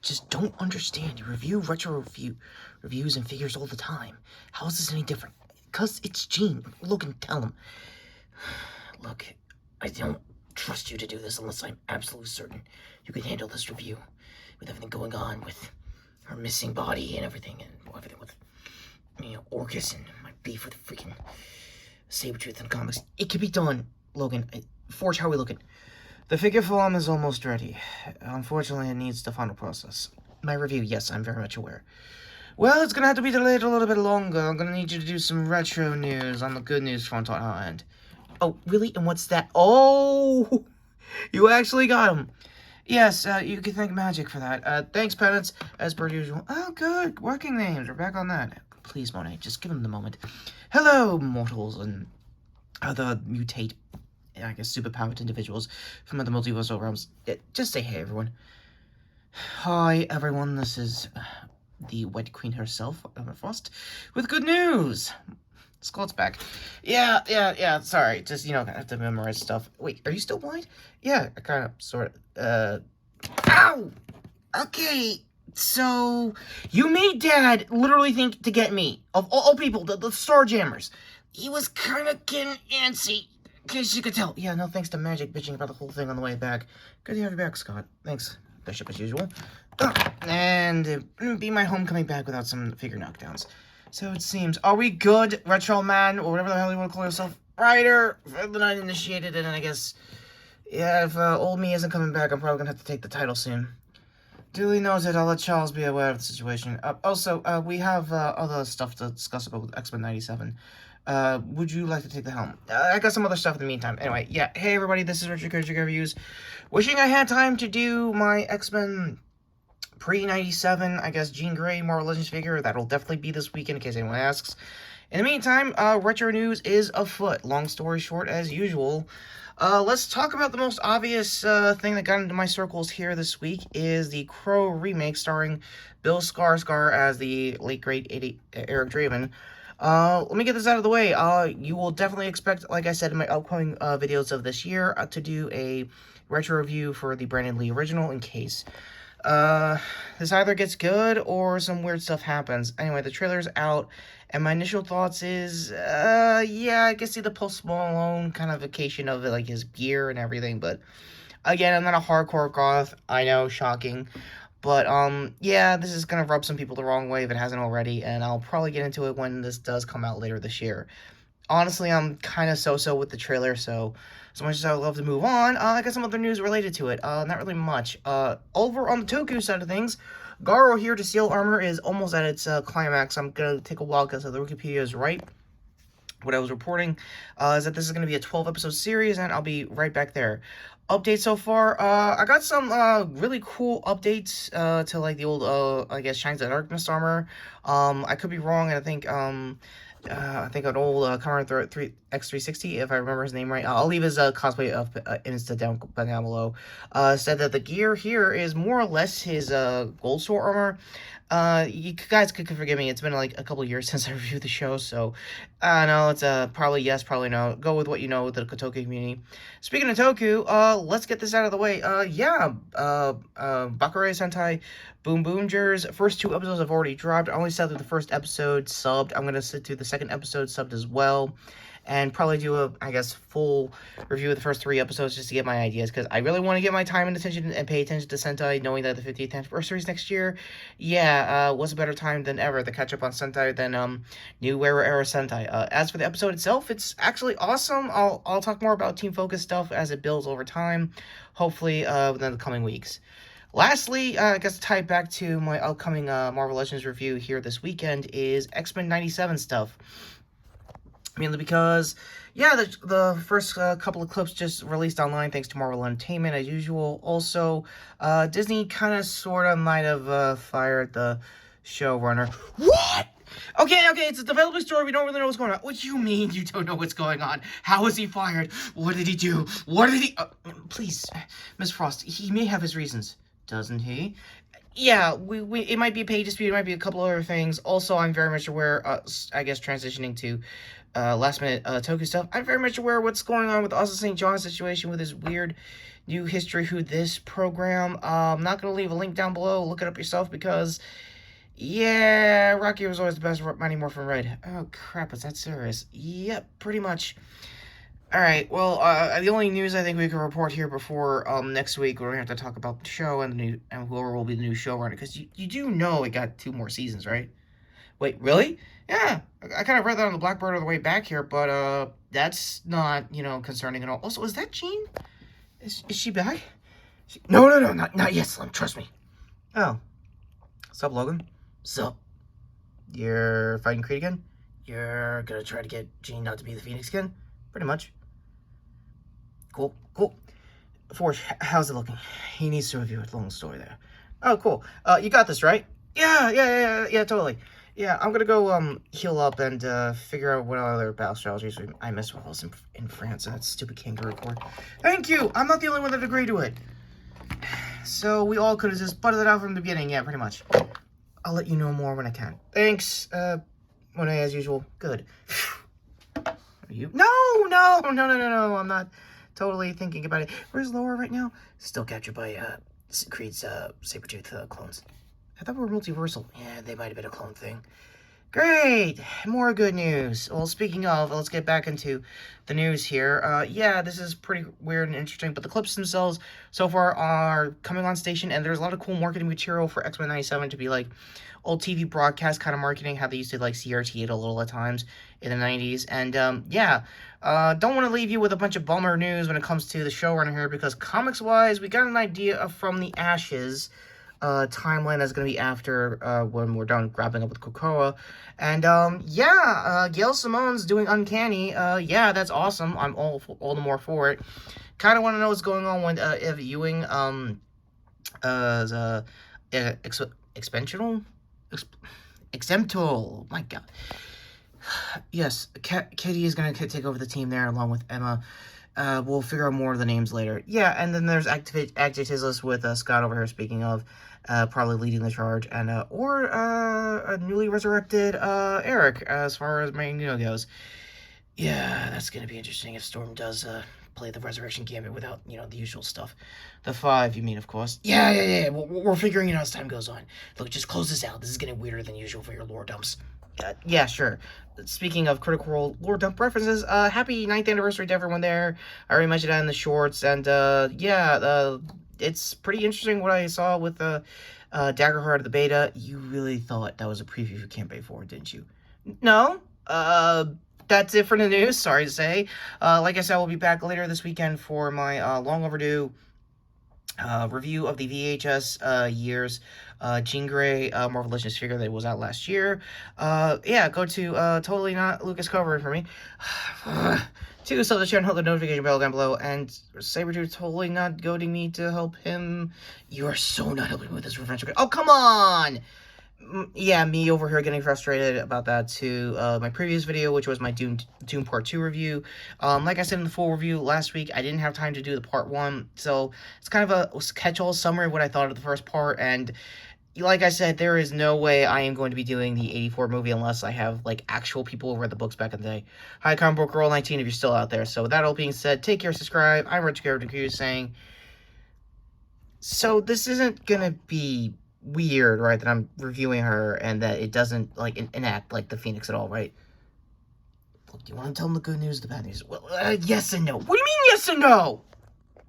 just don't understand. You review reviews and figures all the time. How is this any different? Because it's Gene. Logan, tell him. Look, I don't trust you to do this unless I'm absolutely certain you can handle this review with everything going on with her missing body and everything with, Orcus and my beef with the freaking Sabretooth and comics. It can be done, Logan. Forge, how are we looking? The figure form is almost ready. Unfortunately, it needs the final process. My review, yes, I'm very much aware. Well, it's gonna have to be delayed a little bit longer. I'm gonna need you to do some retro news on the good news front on our end. Oh, really? And what's that? Oh! You actually got him. Yes, you can thank Magic for that. Thanks, Penance, as per usual. Oh, good. Working names. We're back on that. Please, Monet, just give him the moment. Hello, mortals and other mutate, I guess, superpowered individuals from other multiversal realms. Just say hey, everyone. Hi, everyone. This is the Wet Queen herself, Emma Frost, with good news. Scott's back. Yeah, sorry. Just, I have to memorize stuff. Wait, are you still blind? Yeah, I kind of, sort of, Ow! Okay, so, you made Dad literally think to get me. Of all people, the Starjammers. He was kind of getting antsy, in case you could tell. Yeah, no thanks to Magic bitching about the whole thing on the way back. Good to have you back, Scott. Thanks, Bishop, as usual. And it'd be my homecoming back without some figure knockdowns. So it seems. Are we good, Retro Man, or whatever the hell you want to call yourself? Writer, for the night initiated, and I guess, yeah, if old me isn't coming back, I'm probably gonna have to take the title soon. Duly noted, I'll let Charles be aware of the situation. Also, we have other stuff to discuss about with X-Men 97. Would you like to take the helm? I got some other stuff in the meantime. Anyway, yeah, hey everybody, this is Richard Kojic Reviews. Wishing I had time to do my X-Men pre-97, I guess, Jean Grey Marvel Legends figure. That'll definitely be this weekend in case anyone asks. In the meantime, retro news is afoot. Long story short, as usual. Let's talk about the most obvious thing that got into my circles here this week is the Crow Remake starring Bill Skarsgård as the late great Eric Draven. Let me get this out of the way. You will definitely expect, like I said in my upcoming videos of this year, to do a retro review for the Brandon Lee original in case this either gets good or some weird stuff happens. Anyway, the trailer's out, and my initial thoughts is, yeah, I can see the Post Malone kind of vacation of it, like his gear and everything, but again, I'm not a hardcore goth, I know, shocking, but, yeah, this is gonna rub some people the wrong way if it hasn't already, and I'll probably get into it when this does come out later this year. Honestly, I'm kind of so-so with the trailer, so much as I would love to move on, I got some other news related to it. Not really much. Over on the Toku side of things, Garo here to Steel Armor is almost at its climax. I'm gonna take a while because the Wikipedia is right. What I was reporting is that this is going to be a 12-episode series, and I'll be right back there. Updates so far, I got some really cool updates to, like, the old, I guess, Shines of Darkness armor. I could be wrong, and I think an old Commodore X360, if I remember his name right. I'll leave his cosplay of Insta down below. Said that the gear here is more or less his Gold Sword armor. You guys could forgive me. It's been like a couple years since I reviewed the show, so I know it's probably yes, probably no. Go with what you know with the Toku community. Speaking of Toku, let's get this out of the way. Bakure Sentai Boom Boomers. First 2 episodes have already dropped. I only sat through the first episode subbed. I'm gonna sit through the second episode subbed as well, and probably do a, I guess, full review of the first 3 episodes just to get my ideas, because I really want to get my time and attention and pay attention to Sentai, knowing that the 50th anniversary is next year. Yeah, what's a better time than ever to catch up on Sentai than New Era Sentai. As for the episode itself, it's actually awesome. I'll talk more about Team Focus stuff as it builds over time, hopefully within the coming weeks. Lastly, I guess to tie it back to my upcoming Marvel Legends review here this weekend is X-Men 97 stuff. Mainly because, yeah, the first couple of clips just released online thanks to Marvel Entertainment as usual. Also, Disney kind of sort of might have fired the showrunner. What? Okay, it's a developing story. We don't really know what's going on. What do you mean you don't know what's going on? How was he fired? What did he do? What did he... please, Miss Frost, he may have his reasons. Doesn't he? Yeah, it might be a pay dispute, it might be a couple other things. Also, I'm very much aware, I guess, transitioning to last minute Toku stuff, I'm very much aware of what's going on with Asa St. John's situation with his weird new History Who This program. I'm not going to leave a link down below. Look it up yourself because, yeah, Rocky was always the best Mighty Morphin Red. Oh, crap, is that serious? Yep, pretty much. Alright, well, the only news I think we can report here before next week, we're going to have to talk about the show and whoever will be the new showrunner, because you do know it got 2 more seasons, right? Wait, really? Yeah, I kind of read that on the Blackbird on the way back here, but that's not, concerning at all. Also, is that Jean? Is she back? No, not yet, Slim, trust me. Oh. Sup, Logan? Sup? You're fighting Creed again? You're gonna try to get Jean not to be the Phoenix again? Pretty much. Cool. Forge, how's it looking? He needs to review a long story there. Oh, cool. You got this, right? Yeah, totally. Yeah, I'm gonna go, heal up and, figure out what other battle strategies I missed while I was in France and that stupid kangaroo court. Thank you! I'm not the only one that agreed to it. So, we all could have just butted it out from the beginning, yeah, pretty much. I'll let you know more when I can. Thanks, Monet, as usual. Good. Are you? No, I'm not totally thinking about it. Where's Laura right now? Still captured by, Creed's, Sabretooth, clones. I thought we were multiversal. Yeah, they might have been a clone thing. Great! More good news. Well, speaking of, let's get back into the news here. Yeah, this is pretty weird and interesting, but the clips themselves so far are coming on station, and there's a lot of cool marketing material for X-Men 97 to be like old TV broadcast kind of marketing, how they used to like CRT it a little at times in the 90s. And yeah, don't want to leave you with a bunch of bummer news when it comes to the showrunner here, because comics-wise, we got an idea of From the Ashes timeline that's going to be after when we're done grabbing up with Krakoa. And yeah, Gail Simone's doing Uncanny. Yeah, that's awesome. I'm all the more for it. Kind of want to know what's going on with Eva Ewing Exemptal. My god. Yes, Katie is going to take over the team there along with Emma. We'll figure out more of the names later. Yeah, and then there's Activities with Scott over here, speaking of, probably leading the charge, and, or a newly resurrected, Eric, as far as Magneto goes. Yeah, that's gonna be interesting if Storm does, play the Resurrection Gambit without, the usual stuff. The 5, you mean, of course. Yeah. We're figuring it out as time goes on. Look, just close this out. This is getting weirder than usual for your lore dumps. Yeah, sure. Speaking of Critical Role lore dump references, happy 9th anniversary to everyone there. I already mentioned that in the shorts, and, yeah, it's pretty interesting what I saw with, Daggerheart of the beta. You really thought that was a preview for Campaign 4, didn't you? No? That's it for the news, sorry to say. Like I said, we'll be back later this weekend for my, long overdue review of the VHS Years Jean Grey Marvel Legends figure that was out last year. Yeah, go to Totally Not Lucas Cover for me. To sub the channel, hit the notification bell down below, and Sabretooth totally not goading me to help him. You are so not helping me with this revenge. Oh, come on! Yeah, me over here getting frustrated about that too. My previous video, which was my Doom Part 2 review. Like I said in the full review last week, I didn't have time to do the Part 1, so it's kind of a catch-all summary of what I thought of the first part, and like I said, there is no way I am going to be doing the 84 movie unless I have, like, actual people who read the books back in the day. Hi, Comic Book Girl 19, if you're still out there. So, with that all being said, take care, subscribe. I'm Rich Garrett saying, so this isn't gonna be weird, right, that I'm reviewing her and that it doesn't, like, enact like the Phoenix at all, right? Look, do you want to tell them the good news or the bad news? Well, yes and no. What do you mean yes and no?